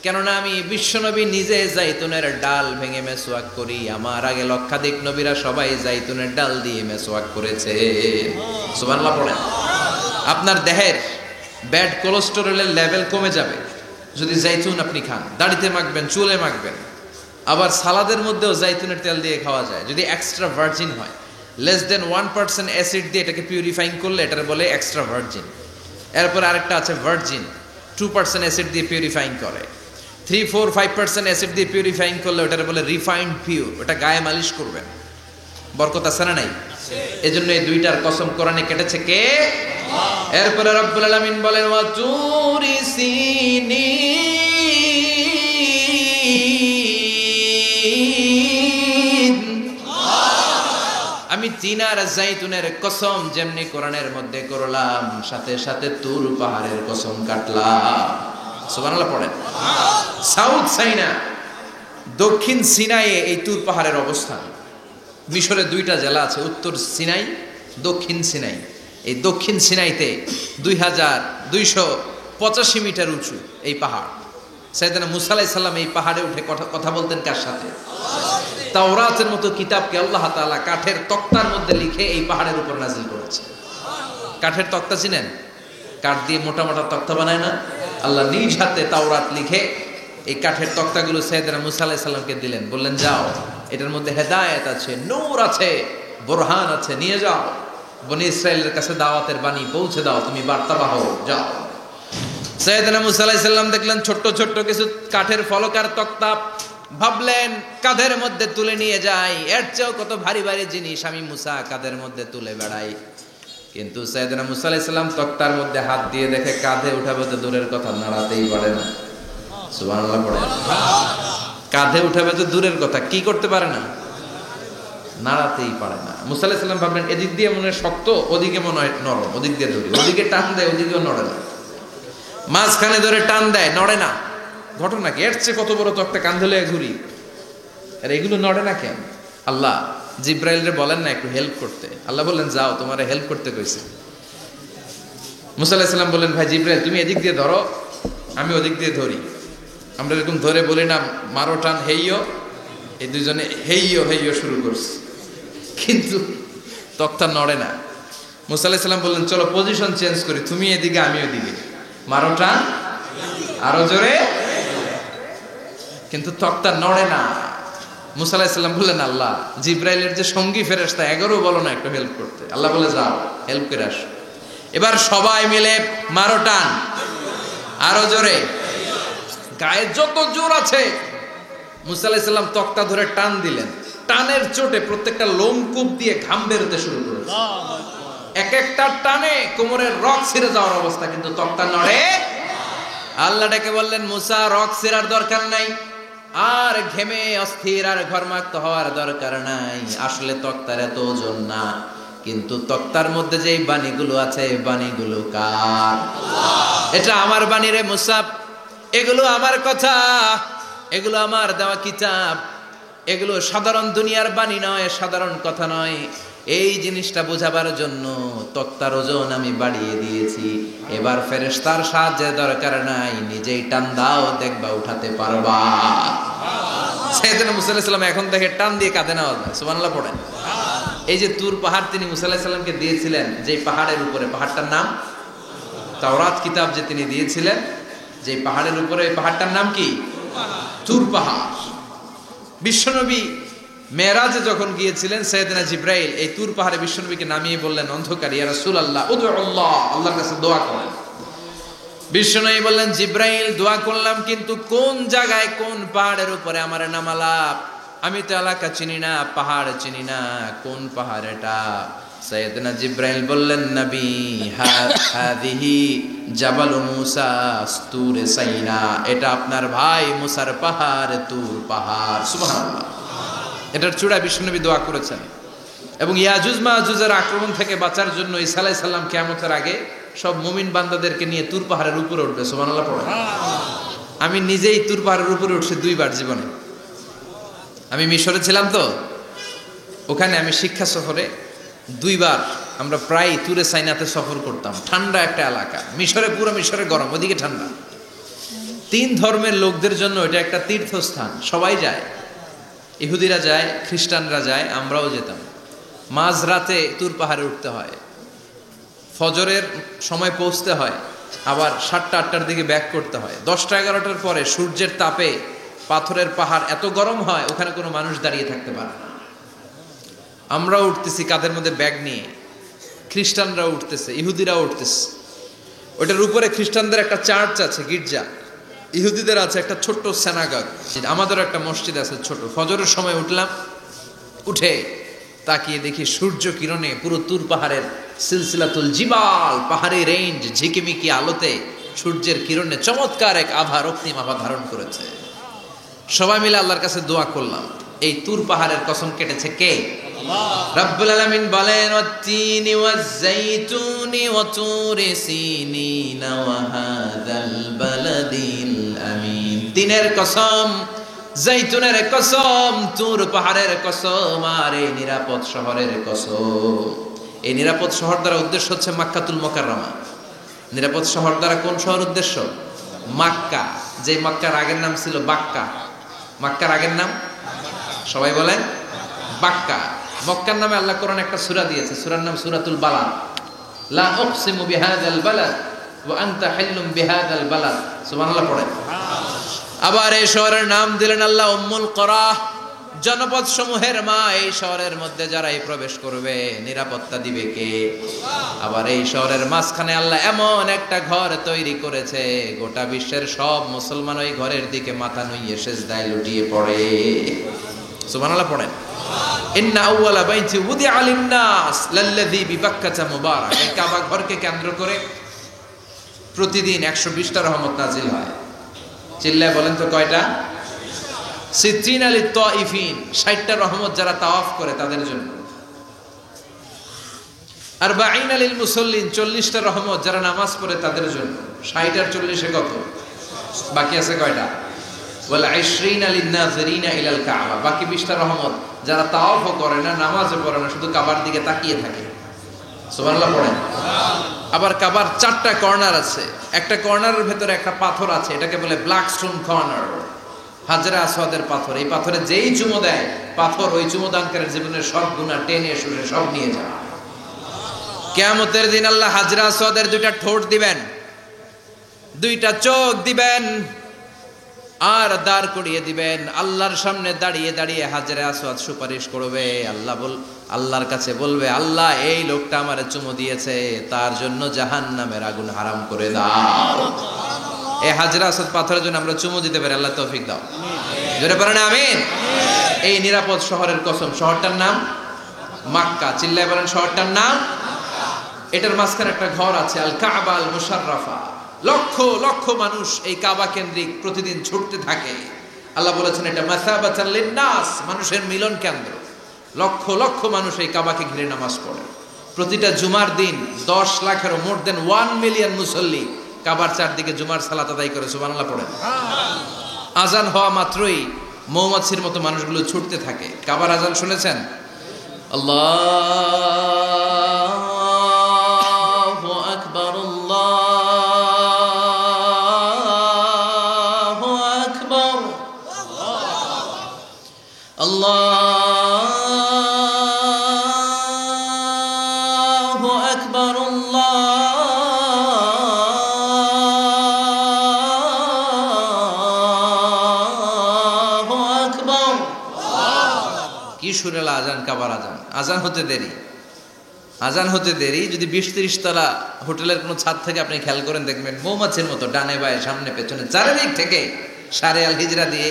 কেননা আমি বিশ্বনবী নিজে জাইতুনের ডাল ভেঙে মেসওয়াক করি, আমার আগে লক্ষাধিক নবীরা সবাই জাইতুনের ডাল দিয়ে মেসওয়াক করেছে। সুবহানাল্লাহ পড়েন। আপনার দেহের ব্যাড কোলেস্টেরলের লেভেল কমে যাবে যদি জাইতুন আপনি খান। দাড়িতে মাখবেন, চুলে মাখবেন। আবার সালাদের মধ্যেও জাইতুনের তেল দিয়ে খাওয়া যায় যদি এক্সট্রা ভার্জিন হয়। লেস দেন 1% অ্যাসিড দিয়ে এটাকে পিউরিফাইং করলে এটার বলে এক্সট্রা ভার্জিন। এরপর আরেকটা আছে ভার্জিন, 2% অ্যাসিড দিয়ে পিউরিফাইং করে। 3-4-5% অ্যাসিড দিয়ে পিউরিফাইং করলে ওটার বলে রিফাইন্ড পিওর, ওটা গায়ে মালিশ করবেন। বরকত আছে না নাই? এজন্য এই দুইটার কসম কোরআনে কেটেছে কে? এরপরে রব্বুল আলামিন বলেন ওয়া তুরি সিনিন, আমি তিন আর জাইতুনের কসম যেমনি কোরআনের মধ্যে করলাম, সাথে সাথে তুর পাহাড়ের কসম কাটলাম। সুবহানাল্লাহ পড়েন। সাউথ সাইনা, দক্ষিণ সিনাইয়ে এই তুর পাহাড়ের অবস্থান। মিশরের 2টা জেলা আছে, উত্তর সিনাই, দক্ষিণ সিনাই। এই দক্ষিণ সিনাইতে 2285 মিটার উঁচু এই পাহাড়। সাইয়েদনা মুসা আলাইহিস সালাম এই পাহাড়ে উঠে কথা বলতেন কার সাথে? তাওরাতের মতো কিতাবকে আল্লাহ তাআলা কাঠের তক্তার মধ্যে লিখে এই পাহাড়ের উপর নাজিল করেছে। কাঠের তক্তা চিনেন? কাঠ দিয়ে মোটা মোটা তক্তা বানায় না? আল্লাহ নিজ হাতে তাওরাত লিখে এই কাঠের তক্তাগুলো সাইয়েদনা মুসা আলাইহিস সালামকে দিলেন, বললেন যাও, এটার মধ্যে হেদায়েত আছে, নূর আছে, বুরহান আছে, নিয়ে যাও, বনি ইসরাইলের কাছে দাওয়াতের বাণী পৌঁছে দাও, তুমি বার্তাবাহ, যাও। সাইয়েদনা মুসা আলাইহিস সালাম দেখলেন ছোট্ট ছোট্ট কিছু কাঠের ফলকার তক্তা, ভাবলেন কাঁধের মধ্যে তুলে নিয়ে যাই, এর চেয়েও কত ভারী ভারী জিনিস আমি মুসা কাঁধের মধ্যে তুলে বেড়াই। কিন্তু সাইয়েদনা মুসা আলাইহিস সালাম তক্তার মধ্যে হাত দিয়ে দেখে কাঁধে উঠাবে তো দূরের কথা, নাড়াতেই পারে না। সুবহানাল্লাহ পড়ে। কাঁধে উঠাবে তো দূরের কথা, কি করতে পারে না? নাড়াতেই পারে না। মুসা আলাইহিস সালাম ভাবলেন এদিক দিয়ে মনে হয় শক্ত, ওদিকে মনে হয় নরম, ওদিক দিয়ে ধরি, ওদিকে টান দেয়, ওদিকেও নড়ে না, মাঝখানে ধরে টান দেয়, নড়ে না। ঘটনা কি? এর চেয়ে কত বড় তক্তা কাঁধে লয়ে ঘুরি, আর এগুলো নড়ে না কেন? আল্লাহ জিব্রাইলরে বলেন না একটু হেল্প করতে? আল্লাহ বললেন যাও, তোমারে হেল্প করতে কইছে। মুসা আলাইহিস সালাম বললেন ভাই জিব্রাইল তুমি এদিক দিয়ে ধরো, আমি ওদিক দিয়ে ধরি। আমরা এরকম ধরে বলি না মারো টান হেইয়ো, এই দুজনে হেইয়ো হেইয়ো শুরু করছে, কিন্তু তক্তা নড়ে না। মুসা আলাইহিস সালাম বললেন চলো পজিশন চেঞ্জ করি, তুমি এদিকে আমি ওদিকে, মারো টান আরো জোরে, কিন্তু তক্তা নড়ে না। মুসা আলাইহিস সালাম বললেন, আল্লাহ জিব্রাইলের যে সঙ্গী ফেরেশতা 11 বলো না একটু হেল্প করতে। আল্লাহ বলে, যাও হেল্প করে আসো। এবার সবাই মিলে মারো টান, আরো জোরে, গায়ে যত জোর আছে। মুসা আলাইহিস সালাম তক্তা ধরে টান দিলেন, টানের চোটে প্রত্যেকটা লোমকূপ দিয়ে ঘাম বেরোতে শুরু করেছে। এক একটা টানে কোমরের রক ছিঁড়ে যাওয়ার অবস্থা, কিন্তু তক্তা নড়ে। আল্লাহ ডেকে বললেন, মুসা রক ছিঁড়ার দরকার নাই, আর ঘেমে অস্থির আর ঘর্মাক্ত হওয়ার দরকার নাই। আসলে তক্তার এত ওজন না, কিন্তু তক্তার মধ্যে যে বাণীগুলো আছে, বাণীগুলো কার? এটা আমার বাণী রে মুসা, এগুলো আমার কথা, এগুলো আমার দেওয়া কিতাব, এগুলো সাধারণ দুনিয়ার বাণী নয়, সাধারণ কথা নয়। এই জিনিসটা বোঝাবার জন্য তক্তার ওজন আমি বাড়িয়ে দিয়েছি। এবার ফেরেশতার সাহায্যের দরকার নাই, নিজেই টান দাও, দেখবা উঠাতে পারবা। সাইয়েদনা মুসা আলাইহিস সালাম এখন থেকে টান দিয়ে কাঁধে নেওয়া যায়। সুবহানাল্লাহ পড়েন। এই যে তুর পাহাড় তিনি মুসা আলাইহিস সালামকে দিয়েছিলেন, যে পাহাড়ের উপরে, পাহাড়টার নাম তাওরাত কিতাব যে তিনি দিয়েছিলেন, যে পাহাড়ের উপরে, এই পাহাড়টার নাম কি? তুর পাহাড়। বিশ্বনবী মেরাজে যখন গিয়েছিলেন, সাইয়েদনা জিব্রাইল এই তুর পাহাড়ে বিশ্বনবীকে নামিয়ে বললেন, অন্ধকার, ইয়া রাসূলুল্লাহ উদউল্লাহ, আল্লাহর কাছে দোয়া করেন। বিশ্বনবী বললেন, জিব্রাইল দোয়া করলাম, কিন্তু কোন জায়গায় কোন পাহাড়ের উপরে আমারে নামালা? আমি তো এলাকা চিনি না, পাহাড় চিনি না, কোন পাহাড় এটা? সাইয়েদনা জিব্রাইল বললেন, নবী হাদিহি জাবাল মুসা তুরে সাইনা, এটা আপনার ভাই মুসার পাহাড়, তুর পাহাড়। সুবহানাল্লাহ। এটার চূড়ায় বিশ্বনবী দোয়া করেছেন। এবং ইয়াজুজ মাজুজের আক্রমণ থেকে বাঁচার জন্য ঈসা আলাইহিস সালাম কিয়ামতের আগে সব মুমিন বান্দাদেরকে নিয়ে তুর পাহাড়ের উপরে উঠবে। সুবহানাল্লাহ পড়ে। আমি নিজেই তুর পাহাড়ের উপরে উঠছি 2 বার জীবনে। আমি মিশরে ছিলাম, তো ওখানে আমি শিক্ষা সফরে 2 বার আমরা প্রায় তুরে সাইনাতে সফর করতাম। ঠান্ডা একটা এলাকা, মিশরে, পুরো মিশরে গরম, ওদিকে ঠান্ডা। 3 ধর্মের লোকদের জন্য এটা একটা তীর্থস্থান, সবাই যায়, ইহুদিরা যায়, খ্রিস্টানরা যায়, আমরাও যেতাম। মাঝরাতে তুর পাহাড়ে উঠতে হয়, ফজরের সময় পৌঁছতে হয়, আবার 7টা-8টার দিকে ব্যাক করতে হয়। 10টা-11টার পরে সূর্যের তাপে পাথরের পাহাড় এত গরম হয়, ওখানে কোনো মানুষ দাঁড়িয়ে থাকতে পারে না। আমরাও উঠতেছি কাঁধের মধ্যে ব্যাগ নিয়ে, খ্রিস্টানরাও উঠতেছে, ইহুদিরাও উঠতেছে। ওইটার উপরে খ্রিস্টানদের একটা চার্চ আছে, গির্জা, ইহুদিদের আছে একটা ছোট্ট সিনাগগ, আমাদেরও একটা মসজিদ আছে ছোট। ফজরের সময় উঠলাম, উঠে তাকিয়ে দেখি সূর্য কিরণে পুরো তুর পাহাড়ের সিলসিলাতুল জিবাল, পাহাড়ি রেঞ্জ ঝিকিমিকি আলোতে সূর্যের কিরণে চমৎকার এক আভা, রক্তিম আভা ধারণ করেছে। সবাই মিলে আল্লাহর কাছে দোয়া করলাম। এই তুর পাহাড়ের কসম কেটেছে কে? রব্বুল আলামিন বলেন, ওয়াত-তিনি ওয়াজ-যাইতুনি ওয়া তুরি সিনিনা ওয়া হাযাল বালাদিল আমিন। তিনের কসম, যাইতুনের কসম, তুর পাহাড়ের কসম, আর এই নিরাপদ শহরের কসম। এই নিরাপদ শহর দ্বারা উদ্দেশ্য হচ্ছে মক্কাতুল মুকাররমা। নিরাপদ শহর দ্বারা কোন শহর উদ্দেশ্য? মক্কা। যে মক্কার আগের নাম ছিল বাক্কা। মক্কার আগের নাম সবাই বলেন বাক্কা। মক্কার নামে আল্লাহ কোরআন একটা সূরা দিয়েছে, সূরার নাম সূরাতুল বালাদ। লা উকসিমু বিহাযাল বালাদ ওয়া আনতা হিল্লুম বিহাযাল বালাদ। সুবহানাল্লাহ পড়েন। আবার এই শহরের নাম দিলেন আল্লাহ উম্মুল কুরা, জনপদ সমূহের মা। এই শহরের মধ্যে যারাই প্রবেশ করবে নিরাপত্তা দিবে কে? আবার এই শহরের মাঝখানে আল্লাহ এমন একটা ঘর তৈরি করেছে, গোটা বিশ্বের সব মুসলমান ওই ঘরের দিকে মাথা নুইয়ে সিজদায় লুটিয়ে পড়ে। সুবহানাল্লাহ পড়েন। ইন্না আউওয়ালা বাইতি উদিআ লিন-নাস লাল্লাযী বিবাক্কাতা মুবারাক। এই কাবা ঘরকে কেন্দ্র করে প্রতিদিন 120টা রহমত নাজিল হয়। চিল্লায় বলেন তো কয়টা? সিত্রিনা লিত-তাইফিন, 60টা রহমত যারা তাওয়াফ করে তাদের জন্য। আরবাঈনা লিল মুসাল্লিন, 40টা রহমত যারা নামাজ পড়ে তাদের জন্য। 60 আর 40 কত? বাকি আছে কয়টা? ওয়াল 20 লিন-নাযিরিনা ইলাল কাবা, বাকি 20টা রহমত যারা তাওয়াফও করে না, নামাজও পড়ে না, শুধু কাবার দিকে তাকিয়ে থাকে। সুবহানাল্লাহ পড়েন। আবার কাবার 4টা কর্নার আছে, একটা কর্নারের ভেতরে একটা পাথর আছে, এটাকে বলে ব্ল্যাক স্টোন কর্নার, হাজরা আসওয়াদের পাথর। এই পাথরে যেই চুমো দেয়, পাথর ওই চুমোদানকারীর জীবনের সব গুনাহ টেনে শুনে সব নিয়ে যায়। কিয়ামতের দিন আল্লাহ হাজরা আসওয়াদের 2টা ঠোঁট দিবেন, 2টা চোখ দিবেন, আর দাঁড় করিয়ে দিবেন। আল্লাহর সামনে দাঁড়িয়ে দাঁড়িয়ে হাজরে আসওয়াদ সুপারিশ করবে। আল্লাহর কাছে বলবে, আল্লাহ এই লোকটা আমারে চুমু দিয়েছে, তার জন্য জাহান্নামের আগুন হারাম করে দাও। এই হাজরে আসওয়াদ পাথরের জন্য আমরা চুমু দিতে পারি, আল্লাহ তৌফিক দাও। জোরে বলেন আমিন। এই নিরাপদ শহরের কসম, শহরটার নাম মক্কা। চিল্লায় বলেন শহরটার নাম। এটার মাঝখানে একটা ঘর আছে, আল কাবা আল মুশাররাফা। লক্ষ লক্ষ মানুষ এই কাবা কেন্দ্রিক প্রতিদিন ছুটতে থাকে। আল্লাহ বলেছেন এটা মাসাবাতাল লিন্নাস, মানুষের মিলন কেন্দ্র। লক্ষ লক্ষ মানুষ এই কাবাকে ঘিরে নামাজ পড়ে। প্রতিটা জুমার দিন 10 লাখেরও মোর দেন 1 মিলিয়ন মুসল্লি কাবার চারদিকে জুমার সালাত আদায় করে সুবহানাল্লাহ পড়েন। আজান হওয়া মাত্রই মৌমাছির মতো মানুষগুলো ছুটতে থাকে। কাবার আজান শুনেছেন? আল্লাহু আকবার, আল্লাহু আকবার, আল্লাহু আকবার, আল্লাহু আকবার। কি সুরেলা আজান, কাবার আজান। আজান হতে দেরি যদি 20-30 তলা হোটেলের কোনো ছাদ থেকে আপনি খেয়াল করেন, দেখবেন মৌমাছির মতো ডানে বায়ে সামনে পেছনে চারিদিক থেকে সারে আল হিজরা দিয়ে,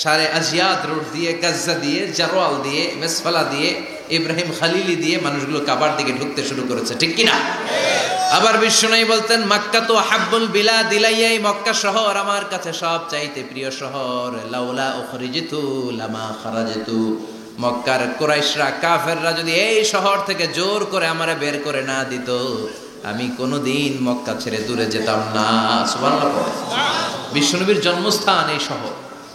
সারে আজিয়াদ রোড দিয়ে, গাজ্জা দিয়ে, জারওয়াল দিয়ে, মেসফালা দিয়ে, ইব্রাহিম খালিলি দিয়ে মানুষগুলো কাবার দিকে ঢুকতে শুরু করেছে, ঠিক কিনা? আবার বিশ্বনবী বলতেন, মক্কা তো হাব্বুল বিলাদ ইলাইয়া, মক্কা শহর আমার কাছে সব চাইতে প্রিয় শহর। লাউলা উখরিজিতু লামা খারাজিতু, মক্কার কুরাইশরা কাফেররা যদি এই শহর থেকে জোর করে আমারে বের করে না দিত, আমি কোনোদিন মক্কা ছেড়ে দূরে যেতাম না। সুবহানাল্লাহ। বিশ্বনবীর জন্মস্থান এই শহর,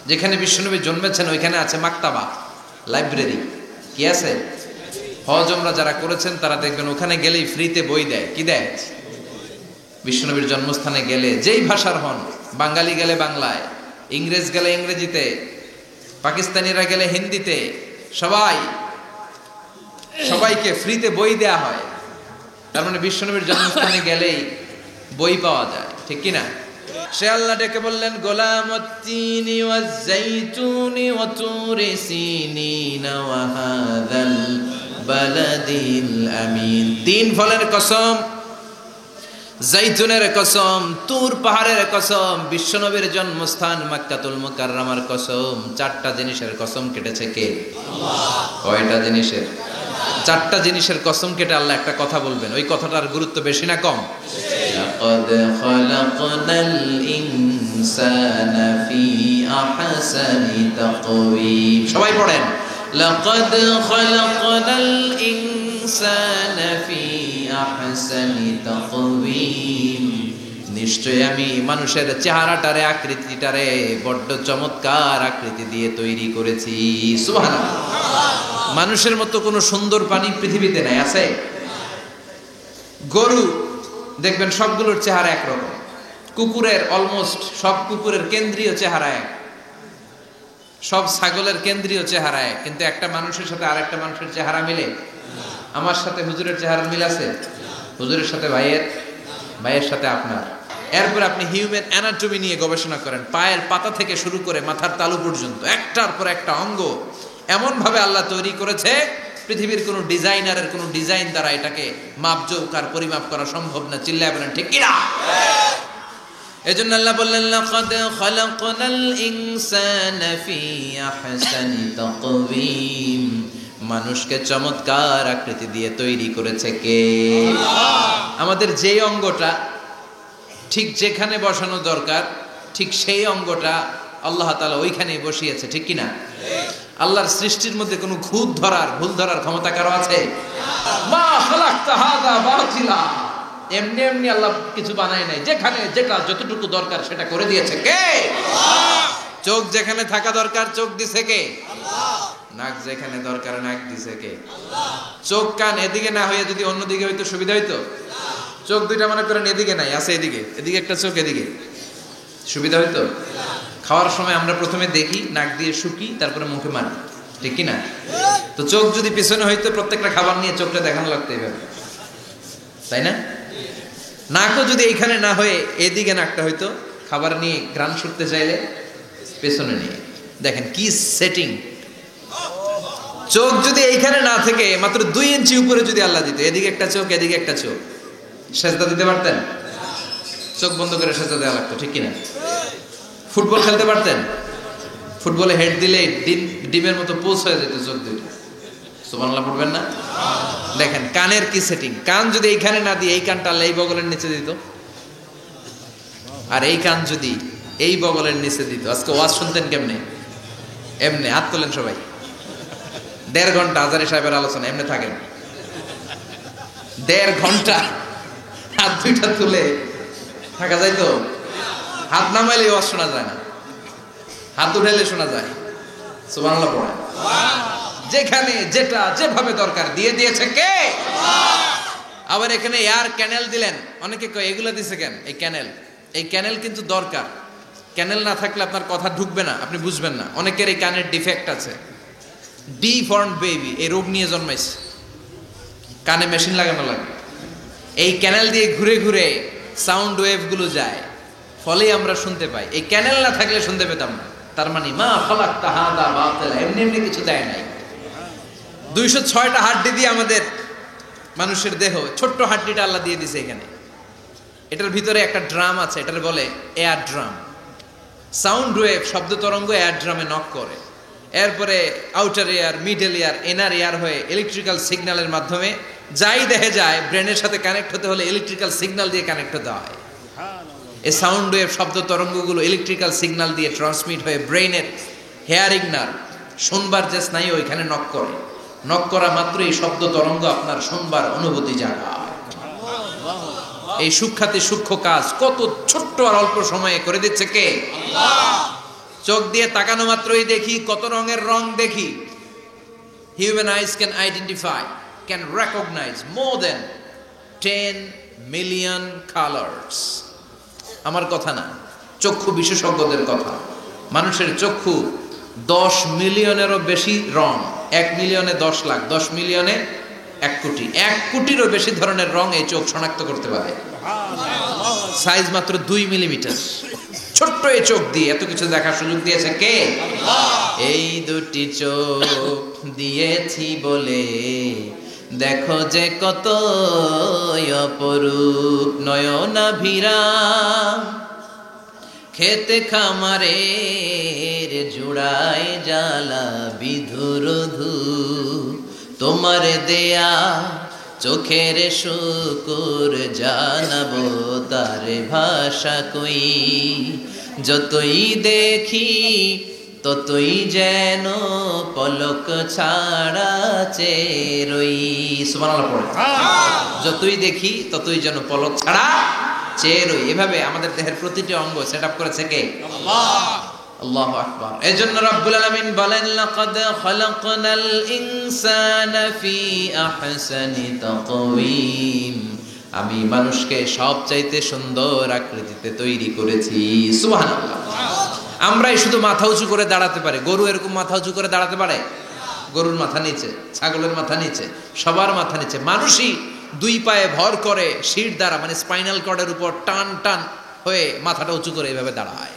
যেখানে বিশ্বনবী জন্মেছেন ওইখানে আছে মাকতাবা, লাইব্রেরি। কি আছে? হজ ওমরা যারা করেছেন তারা দেখবেন ওখানে গেলেই ফ্রিতে বই দেয়। কি দেয়? বিশ্বনবীর জন্মস্থানে গেলে যেই ভাষার হন, বাঙালি গেলে বাংলায়, ইংরেজ গেলে ইংরেজিতে, পাকিস্তানিরা গেলে হিন্দিতে, সবাইকে ফ্রিতে বই দেয়া হয়। তার মানে বিশ্বনবীর জন্মস্থানে গেলেই বই পাওয়া যায়, ঠিক কিনা? সে আল্লাহ ডেকে বললেন, গোলামুত্তিনি ওয়াজ যাইতুনি ওয়া তুরি সিনিনা ওয়া হাযাল বালাদিল আমিন। 3 ফলের কসম, জাইতুনের কসম, তুর পাহাড়ের কসম, বিশ্বনবীর জন্মস্থান মক্কাতুল মুকাররমার কসম। 4টা জিনিসের কসম কেটেছে কে? আল্লাহ। কয়টা জিনিসের? 4টা জিনিসের কসম কেটে আল্লাহ একটা কথা বলবেন। ওই কথাটার গুরুত্ব বেশি না কম? লাকাদ খালাকনাল ইনসানা ফি আহসানি তাকওয়িম। সবাই পড়েন, লাকাদ খালাকনাল ইনসানা ফি আহসানি তাকওয়িম। নিশ্চয় আমি মানুষের চেহারাটারে, আকৃতিটারে বড্ড চমৎকার আকৃতি দিয়ে তৈরি করেছি। সুবহানাল্লাহ। মানুষের মতো কোনো সুন্দর প্রাণী পৃথিবীতে নাই, আছে? গরু দেখবেন সবগুলোর চেহারা একরকম। কুকুরের অলমোস্ট সব কুকুরের কেন্দ্রীয় চেহারা এক, সব ছাগলের কেন্দ্রীয় চেহারা এক, কিন্তু একটা মানুষের সাথে আরেকটা মানুষের চেহারা মিলে? আমার সাথে হুজুরের চেহারা মিল আছে? হুজুরের সাথে ভাইয়ের সাথে আপনার। এরপর আপনি হিউম্যান অ্যানাটমি নিয়ে গবেষণা করেন, পায়ের পাতা থেকে শুরু করে মাথার তালু পর্যন্ত একটার পর একটা অঙ্গ এমন ভাবে আল্লাহ তৈরি করেছে, পৃথিবীর কোনো ডিজাইনারের কোনো ডিজাইন দ্বারা এটাকে মাপজোক আর পরিমাপ করা সম্ভব না। চিল্লায় বলেন ঠিক কিনা? এজন্য আল্লাহ বললেন, লাকাদ খালাকনাল ইনসানা ফি আহসানি তাকওয়িম। মানুষকে চমৎকার আকৃতি দিয়ে তৈরি করেছে কে? আল্লাহ। আমাদের যেই অঙ্গটা ঠিক যেখানে বসানো দরকার, ঠিক সেই অঙ্গটা আল্লাহ তাআলা ওইখানেই বসিয়েছে, ঠিক কিনা? আল্লাহর সৃষ্টির মধ্যে কোনো ভুল ধরার ক্ষমতা কারো আছে? মা খালাকতা হাযা বাতিলা। এমনি এমনি আল্লাহ কিছু বানায় নাই, যেখানে যেটা যতটুকু দরকার সেটা করে দিয়েছে কে? আল্লাহ। চোখ যেখানে থাকা দরকার চোখ দিছে কে? আল্লাহ। নাক যেখানে দরকার নাক দিছে কে? আল্লাহ। চোখ কান এদিকে না হয়ে যদি অন্যদিকে হইতো সুবিধা হইতো? চোখ দুইটা মনে করেন এদিকে নাই, আছে এদিকে, এদিকে একটা চোখ, এদিকে, সুবিধা হইতো? খাওয়ার সময় আমরা প্রথমে দেখি, নাক দিয়ে শুকি, তারপরে মুখে মারি, ঠিক কিনা? তো চোখ যদি পিছনে হইতো প্রত্যেকটা খাবার নিয়ে চোখটা দেখানো লাগতো এইভাবে, তাই না? নাকও যদি এইখানে না হয়ে এদিকে নাকটা হইতো, খাবার নিয়ে ঘ্রাণ শুকতে চাইলে পেছনে নিয়ে। দেখেন কি সেটিং। চোখ যদি এইখানে না থেকে মাত্র 2 ইঞ্চি উপরে যদি আল্লাহ দিত, এদিকে একটা চোখ এদিকে একটা চোখ, সেজদা দিতে পারতেন? চোখ বন্ধ করে সেজদা দেওয়া লাগতো, ঠিক কিনা? ফুটবল খেলতে পারতেন? ফুটবলে হেড দিলে ডিমের মতো পোজ হয়ে যেত চোখ দুইটা। সুবহানাল্লাহ পড়বেন না? দেখেন কানের কি সেটিং। কান যদি এইখানে না দিয়ে এই কানটা আল্লাহ এই বগলের নিচে দিত, আর এই কান যদি এই বগলের নিচে দিত, আজকে ওয়াজ শুনতেন কেমনে? এমনে। হাত তোলেন সবাই। 1.5 ঘন্টা আজারি সাহেবের আলোচনা এমনি থাকেন, 1.5 ঘন্টা হাত দুইটা তুলে থাকা যায় তো? হাত নামাইলে ওয়াজ শোনা যায় না, হাত উঠাইলে শোনা যায়। সুবহানাল্লাহ পড়ে। যেখানে যেটা যেভাবে দরকার দিয়ে দিয়েছে কে? আবার এখানে এয়ার ক্যানেল দিলেন। অনেকে কয় এগুলো দিছে কেন? এই ক্যানেল কিন্তু দরকার। ক্যানেল না থাকলে আপনার কথা ঢুকবে না, আপনি বুঝবেন না। অনেকের এই কানের ডিফেক্ট আছে, ডিফর্ম বেবি, এই রোগ নিয়ে জন্মাইছে, কানে মেশিন লাগানো লাগে। এই ক্যানেল দিয়ে ঘুরে ঘুরে সাউন্ড ওয়েভ গুলো যায়, ফলে আমরা শুনতে পাই। এই ক্যানেল না থাকলে শুনতে পেতাম না। তার মানে মা খালাকতা হাদা বাতিলা, এমনি এমনি কিছু দেয় নাই। 206টা হাড্ডি দিয়ে আমাদের মানুষের দেহ, ছোট্ট হাড্ডিটা আল্লাহ দিয়ে দিছে এখানে। এটার ভিতরে একটা ড্রাম আছে, এটার বলে এয়ার ড্রাম। সাউন্ড ওয়েভ, শব্দ তরঙ্গ এয়ার ড্রামে নক করে, এরপরে outer air, middle air, inner air হয়ে ইলেকট্রিক্যাল সিগন্যালের মাধ্যমে যাই দেখে যায়, ব্রেনের সাথে কানেক্ট হতে হলে ইলেকট্রিক্যাল সিগন্যাল দিয়ে কানেক্ট হতে হয়। এই সাউন্ড ওয়েভ, শব্দ তরঙ্গগুলো ইলেকট্রিক্যাল সিগন্যাল দিয়ে ট্রান্সমিট হয়ে ব্রেনের হেয়ারিং নার্ভ, শুনবার যে স্নায়ু, ওইখানে নক করে। নক করা মাত্র এই শব্দ তরঙ্গ আপনার শুনবার অনুভূতি জাগায়। এই সূক্ষ্মাতি সূক্ষ্ম কাজ কত ছোট্ট আর অল্প সময়ে করে দিচ্ছে কে? আল্লাহ। চোখ দিয়ে তাকানো মাত্রই দেখি কত রঙের রং দেখি। Human eyes can identify, can recognise more than 10 million colours. আমার কথা না, চক্ষু বিশেষজ্ঞদের কথা। মানুষের চক্ষু 10 মিলিয়নেরও বেশি রং, 1 মিলিয়নে 10 লাখ, 10 মিলিয়নে 1 কোটি, 1 কোটিরও বেশি ধরনের রং এই চোখ শনাক্ত করতে পারে। সাইজ মাত্র 2 মিলিমিটার। ছোট্ট এই চোখ দিয়ে এত কিছু দেখার সুযোগ দিয়েছে কে? আল্লাহ। এই দুটি চোখ দিয়েছি বলে দেখো যে কত অপরূপ নয়নাভিরাম, খেতে খামারের জুড়ায় জ্বালা বিধুরধু, তোমার দেয়া চোখের শুকুর জানাবো তার ভাষা কই, যতই দেখি ততই যেন পলক ছাড়া চেরই। সুবহানাল্লাহ পড়ে। যতই দেখি ততই যেন পলক ছাড়া চেরই। এভাবে আমাদের দেহের প্রতিটি অঙ্গ সেটআপ করেছে কে? আল্লাহ। আল্লাহু আকবার। এজন্য রব্বুল আলামিন বলেন লাকাদ খালাকনাল ইনসানা ফি আহসানি তাকওয়িম, আমি মানুষকে সবচাইতে সুন্দর আকৃতিতে তৈরি করেছি। সুবহানাল্লাহ। আমরাই শুধু মাথা উঁচু করে দাঁড়াতে পারি, গরু এরকম মাথা উঁচু করে দাঁড়াতে পারে? গরুর মাথা নিচে, ছাগলের মাথা নিচে, সবার মাথা নিচে। মানুষই 2 পায়ে ভর করে শির দ্বারা, মানে স্পাইনাল কর্ডের উপর টান টান হয়ে মাথাটা উঁচু করে এইভাবে দাঁড়ায়।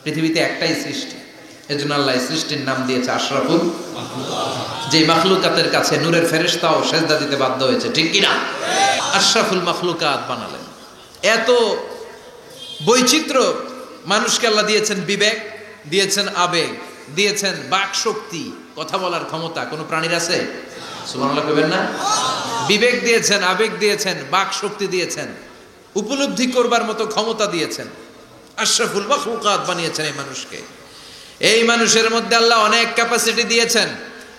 পৃথিবীতে একটাই সৃষ্টি, এজন্য আল্লাহ সৃষ্টির নাম দিয়েছে আশরাফুল মাখলুকাত। যে মাখলুকাতের কাছে নূরের ফেরেশতাও সেজদা দিতে বাধ্য হয়েছে, ঠিক কি না? আশরাফুল মাখলুকাত বানালেন। এত বৈচিত্র্য মানুষকে আল্লাহ দিয়েছেন, বিবেক দিয়েছেন, আবেগ দিয়েছেন, বাক শক্তি, কথা বলার ক্ষমতা। কোন প্রাণীর আছে? সুবহানাল্লাহ কইবেন না? বিবেক দিয়েছেন, আবেগ দিয়েছেন, বাক শক্তি দিয়েছেন, উপলব্ধি করবার মতো ক্ষমতা দিয়েছেন। আশরাফুল মাখলুকাত বানিয়েছেন এই মানুষকে। এই মানুষের মধ্যে আল্লাহ অনেক ক্যাপাসিটি দিয়েছেন।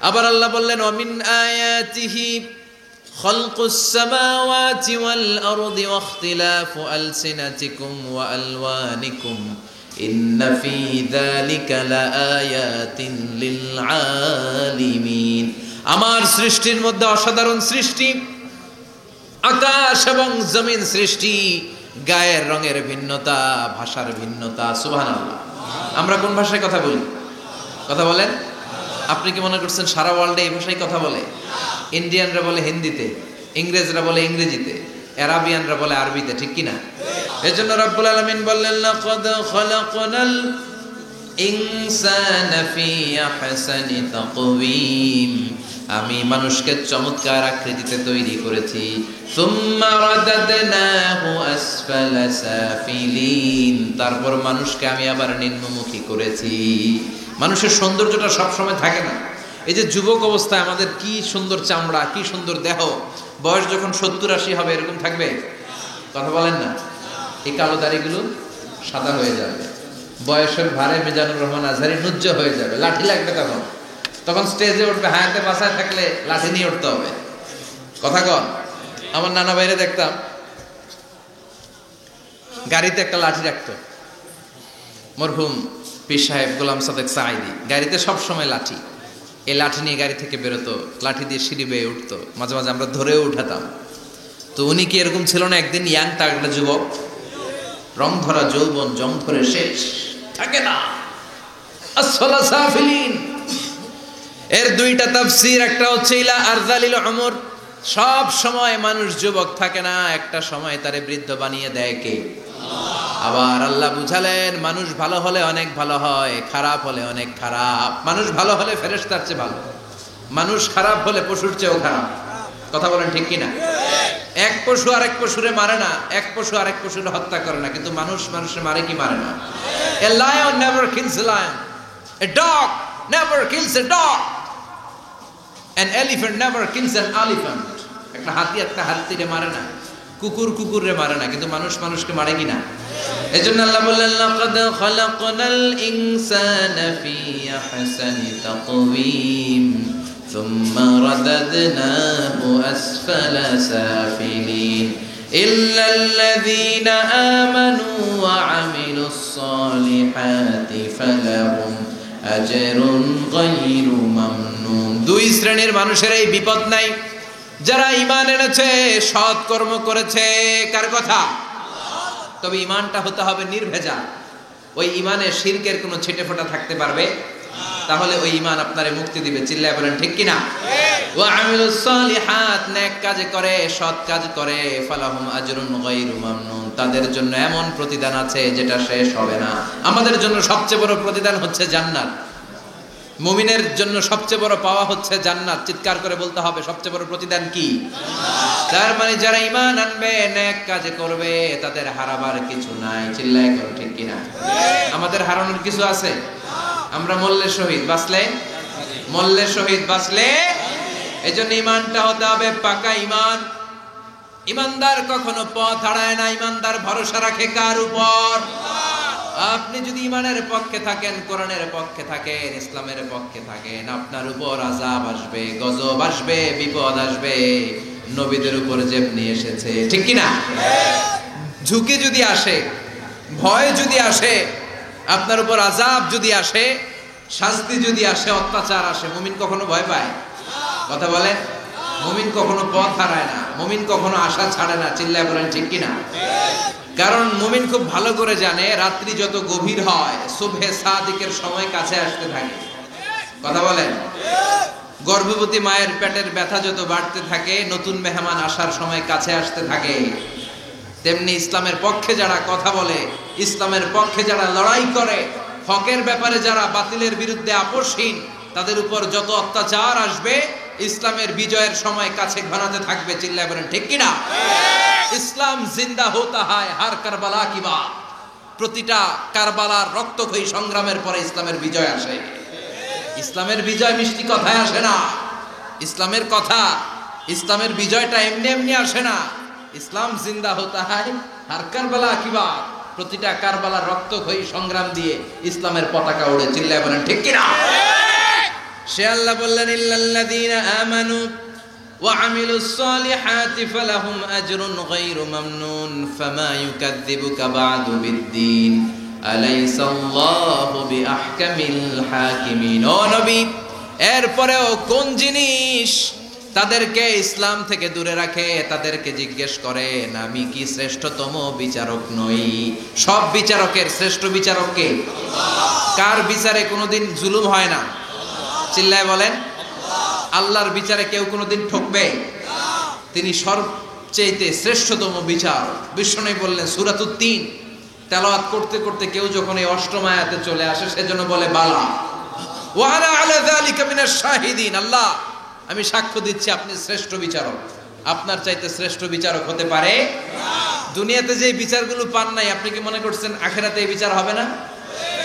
আবার আল্লাহ বললেন ওয়ামিন আয়াতিহি খালকুস সামাওয়াতি ওয়াল আরদি ওয়াখতিলাফু আলসিনাতিকুম ওয়া আলওয়ানিকুম ইন্না ফি যালিকা লাআয়াতিন লিল আলিমিন। আমার সৃষ্টির মধ্যে অসাধারণ সৃষ্টি, আকাশ এবং জমিন সৃষ্টি, গায়ের রঙের ভিন্নতা, ভাষার ভিন্নতা। সুবহানাল্লাহ। আমরা কোন ভাষায় কথা বলি? কথা বলেন? আপনি কি মনে করছেন সারা ওয়ার্ল্ডে এই ভাষায় কথা বলে? ইন্ডিয়ানরা বলে হিন্দিতে, ইংরেজরা বলে ইংরেজিতে, আরাবিয়ানরা বলে আরবিতে, ঠিক কি না? এজন্য রব্বুল আলামিন বললেন লাকাদ খালাকনাল ইনসানা ফি আহসানি তাকওয়িম, আমি মানুষকে চমৎকার আকৃতিতে তৈরি করেছি। সুম্মা রাদাদনাহু আসফালা সাফিলিন, তারপর মানুষকে আমি আবার নিম্নমুখী করেছি। মানুষের সৌন্দর্যটা সব সময় থাকে না। এই যে যুবক অবস্থায় আমাদের কি সুন্দর চামড়া, কি সুন্দর দেহ, বয়স যখন 70-80 হবে এরকম থাকবে? কথা বলেন না। এই কালো দাড়িগুলো সাদা হয়ে যাবে, বয়সের ভারে মিজানুর রহমান আজহারি নুজ্জ হয়ে যাবে, লাঠি লাগবে তখন। তখন স্টেজে উঠবে, হায়াতে বাসায় থাকলে লাঠি নিয়ে উঠতে হবে। কথা কন। আমার নানা বাইরে দেখতাম গাড়িতে একটা লাঠি রাখতো, মরহুম পীর সাহেব গোলাম সাদেক সাঈদী, গাড়িতে সব সময় লাঠি। এই লাঠি নিয়ে গাড়ি থেকে বেরোতো, লাঠি দিয়ে সিঁড়ি বেয়ে উঠতো, মাঝে মাঝে আমরা ধরেও উঠাতাম। তো উনি কি এরকম ছিল না? একদিন ইয়াং তাগড়া যুবক, রং ধরা যৌবন, জং ধরে শেষ থাকে না। আসফালা সাফিলিন এর দুইটা তাফসীর, একটা হচ্ছে ইলা আরযালিল উমর, সব সময় মানুষ যুবক থাকে না, একটা সময় তারে বৃদ্ধ বানিয়ে দেয় কে? আবার আল্লাহ বুঝালেন মানুষ ভালো হলে অনেক ভালো হয়, খারাপ হলে অনেক খারাপ। মানুষ ভালো হলে ফেরেশতার চেয়ে ভালো, মানুষ খারাপ হলে পশুর চেয়েও খারাপ। কথা বলেন ঠিক কিনা? এক পশু আরেক পশুরে মারে না, এক পশু আরেক পশুরে হত্যা করে না, কিন্তু মানুষ মানুষের মারে কি মারে না? A lion never kills a lion, a dog never kills a dog, an elephant never kills an elephant. একটা হাতি একটা হাতিরে মারে না, কুকুর কুকুরে মারে না, কিন্তু মানুষ মানুষকে মারে কিনা? এজন্য আল্লাহ বললেন লাকাদ খালাকনাল ইনসানা ফি আহসানি তাকওয়িম সুম্মা রাদাদনাহু আসফালা সাফিলিন ইল্লাল্লাযীনা আমানু ওয়া আমিলুস সালিহাতি ফালাহুম আজরুন গায়রু মামনুন। দুই শ্রেণীর মানুষের এই বিপদ নাই, যারা ঈমান এনেছে, সৎ কর্ম করেছে। কার কথা? তবে ঈমানটা হতে হবে নির্ভেজাল। ওই ঈমানে শিরকের কোনো ছিটেফোঁটা থাকতে পারবে? তাহলে ওই ঈমান আপনারে মুক্তি দিবে। চিল্লায় বলেন ঠিক কিনা? ওয়া আমিলুস সালিহাত, নেক কাজ করে, সৎ কাজ করে, ফালাহুম আজরুন গায়রু মামনুন, তাদের জন্য এমন প্রতিদান আছে যেটা শেষ হবে না। আমাদের জন্য সবচেয়ে বড় প্রতিদান হচ্ছে জান্নাত। মুমিনের জন্য সবচেয়ে বড় পাওয়া হচ্ছে জান্নাত। চিৎকার করে বলতে হবে সবচেয়ে বড় প্রতিদান কি? তার মানে যারা ঈমান আনবে, নেক কাজ করবে, তাদের হারাবার কিছু নাই। চিল্লায় করো ঠিক কিনা? আমাদের হারানোর কিছু আছে? আমরা মল্লের শহীদ বাঁচলে, মল্লের শহীদ বাঁচলে, এজন্য ঈমানটা হতে হবে পাকা ঈমান। ঈমানদার কখনো পথ হারায় না। ঈমানদার ভরসা রাখে কার উপর? আপনি যদি ঈমানের পক্ষে থাকেন, কোরআনের পক্ষে থাকেন, ইসলামের পক্ষে থাকেন, আপনার উপর আযাব আসবে, গজব আসবে, বিপদ আসবে। নবীদের উপর যেমনি এসেছে, ঠিক কি না? ঝুঁকি যদি আসে, ভয় যদি আসে, আপনার উপর আযাব যদি আসে, শাস্তি যদি আসে, অত্যাচার আসে, মুমিন কখনো ভয় পায়? কথা বলেন। মুমিন কখনো পথ হারায় না, মুমিন কখনো আশা ছাড়ে না। চিল্লায় বলেন ঠিক কি না? কারণ মুমিন খুব ভালো করে জানে রাত্রি যত গভীর হয়, সুবহে সাদিকের সময় কাছে আসতে থাকে। কথা বলেন। গর্ভবতী মায়ের পেটের ব্যথা যত বাড়তে থাকে, নতুন মেহমান আসার সময় কাছে আসতে থাকে। তেমনি ইসলামের পক্ষে যারা কথা বলে, ইসলামের পক্ষে যারা লড়াই করে, হকের ব্যাপারে যারা বাতিলের বিরুদ্ধে আপোষহীন, তাদের উপর যত অত্যাচার আসবে, ইসলামের বিজয়ের সময় কাছে ঘনাতে থাকবে। চিল্লায় বলেন ঠিক কিনা? ইসলাম জিন্দা হোতা হয় হার কারবালা কি বাত। প্রতিটা কারবালার রক্তক্ষয়ী সংগ্রামের পরে ইসলামের বিজয় আসে। ইসলামের বিজয় মিষ্টি কথায় আসে না। ইসলামের কথা, ইসলামের বিজয়টা এমনি এমনি আসে না। ইসলাম জিন্দা হোতা হয় হার কারবালা কি বাত। প্রতিটা কারবালার রক্তক্ষয়ী সংগ্রাম দিয়ে ইসলামের পতাকা উড়ে। চিল্লায় বলেন ঠিক কিনা? সে আল্লাহ বললেন ইল্লাল্লাযীনা আমানু ওয়া আমিলুস সালিহাতি ফালাহুম আজরুন গায়রু মামনুন ফামা ইউকাযযিবুকা বা'দু বিদ্দীন আলাইসাল্লাহু বিআহকামিল হাকিমিন। ও নবী, এরপরেও কোন জিনিস তাদেরকে ইসলাম থেকে দূরে রাখে? তাদেরকে জিজ্ঞেস করেন আমি কি শ্রেষ্ঠতম বিচারক নই? সব বিচারকের শ্রেষ্ঠ বিচারক কে? কার বিচারে কোনোদিন জুলুম হয় না? চিল্লায় বলেন। আল্লাহর বিচারে কেউ কোনোদিন ঠকবে? তিনি সবচেয়ে শ্রেষ্ঠতম বিচার। বিষ্ণু বললেন সূরাতুত তিন, তেলাওয়াত করতে করতে কেউ যখন এই অষ্টম আয়াতে চলে আসে সেজন্য বলে বালা ওয়া আনা আলা যালিকা মিনাশ শাহিদিন, আল্লাহ আমি সাক্ষ্য দিচ্ছি আপনি শ্রেষ্ঠ বিচারক, আপনার চাইতে শ্রেষ্ঠ বিচারক হতে পারে না। দুনিয়াতে যে বিচারগুলো পান নাই, আপনি কি মনে করছেন আখিরাতে এই বিচার হবে না?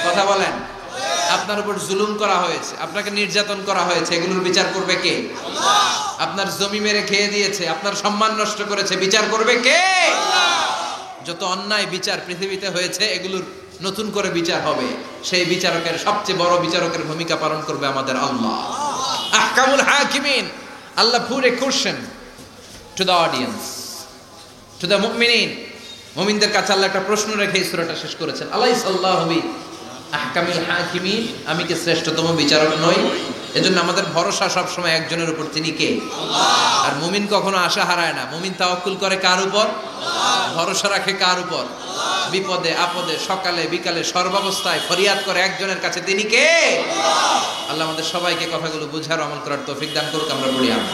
কথা বলেন। আপনার উপর জুলুম করা হয়েছে, আপনাকে নির্যাতন করা হয়েছে, এগুলোর বিচার করবে কে? আল্লাহ। আপনার জমি মেরে খেয়ে দিয়েছে, আপনার সম্মান নষ্ট করেছে, বিচার করবে কে? আল্লাহ। যত অন্যায় বিচার পৃথিবীতে হয়েছে এগুলোর নতুন করে বিচার হবে, সেই বিচারকের সবচেয়ে বড় বিচারকের ভূমিকা পালন করবে আমাদের আল্লাহ। আহকামুল হাকিমিন। আল্লাহ put a question to the audience, to the মুমিনিন। মুমিনদের কাছে আল্লাহ একটা প্রশ্ন রেখে এই সূরাটা শেষ করেছেন। আলাইসাল্লাহু বি আহকামিল হাকিমিন, আমি কি শ্রেষ্ঠতম বিচারক নই? এজন্য আমাদের ভরসা সব সময় একজনের উপর, তিনি কে? আল্লাহ। আর মুমিন কখনো আশা হারায় না, মুমিন তাওয়াক্কুল করে কার উপর? আল্লাহ। ভরসা রাখে কার উপর? আল্লাহ। বিপদে আপদে সকালে বিকালে সর্বাবস্থায় ফরিয়াদ করে একজনের কাছে, তিনি কে? আল্লাহ। আল্লাহ আমাদের সবাইকে কথাগুলো বুঝার আমল করার তৌফিক দান করুক। আমরা বলি আমিন।